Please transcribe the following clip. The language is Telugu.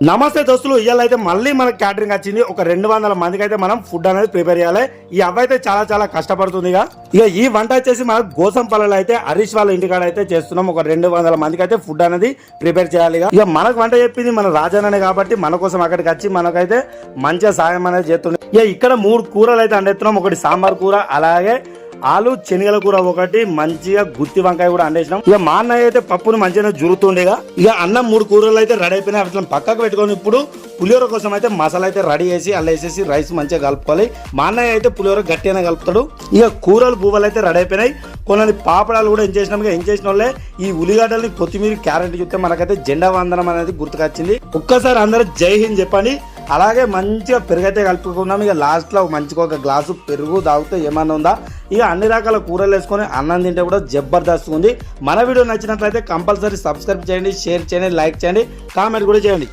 నమస్తే దోస్తులు, ఇవాళ అయితే మళ్ళీ మనకు క్యాటరింగ్ వచ్చింది. ఒక 200 మందికి అయితే మనం ఫుడ్ అనేది ప్రిపేర్ చేయాలి. ఈ అబ్బాయి అయితే చాలా కష్టపడుతుంది. ఇక ఈ వంట వచ్చేసి మన గోసంపల్లిలో అయితే హరీష్ వాళ్ళ ఇంటికాడ అయితే చేస్తున్నాం. ఒక 200 మందికి అయితే ఫుడ్ అనేది ప్రిపేర్ చేయాలి. ఇక మనకు వంట చెప్పింది మన రాజానే కాబట్టి మన కోసం అక్కడికి వచ్చి మనకైతే మంచిగా సాయం అనేది చేస్తుంది. ఇక ఇక్కడ 3 కూరలు అయితే అండేస్తున్నాం. ఒకటి సాంబార్ కూర, అలాగే ఆలు శనగల కూర, ఒకటి మంచిగా గుత్తి వంకాయ కూడా అండేసినాం. ఇక మా అన్నయ్య అయితే పప్పును మంచిగా జురుతుండేగా. ఇక అన్నం 3 కూరలు అయితే రెడీ అయిపోయినాయి. అట్లా పక్కకు పెట్టుకొని ఇప్పుడు పులిహోర కోసం అయితే మసాలా అయితే రెడీ చేసి అలా వేసేసి రైస్ మంచిగా కలుపుకోవాలి. మా అన్నయ్య అయితే పులిహోర గట్టిగానే కలుపుతాడు. ఇక కూరలు పువ్వులు అయితే రెడీ అయిపోయినాయి. కొన్ని పాపడాలు కూడా ఎంచేసినాం. ఇక ఎంచేసిన వాళ్ళే ఈ ఉల్లిగడ్డల్ని, కొత్తిమీర, క్యారెట్ చూస్తే మనకైతే జెండా వందనం అనేది గుర్తుకొచ్చింది. ఒక్కసారి అందరూ జై హింద్ చెప్పండి. అలాగే మంచిగా పెరుగైతే కలుపుకున్నాం. ఇక లాస్ట్ లో మంచిగా ఒక గ్లాసు పెరుగు తాగితే ఏమన్నా ఉందా. ఇక అన్ని రకాల కూరలు వేసుకొని అన్నం తింటే కూడా జబర్దస్త్ ఉంది. మన వీడియో నచ్చినట్లయితే కంపల్సరీ సబ్స్క్రైబ్ చేయండి, షేర్ చేయండి, లైక్ చేయండి, కామెంట్ కూడా చేయండి.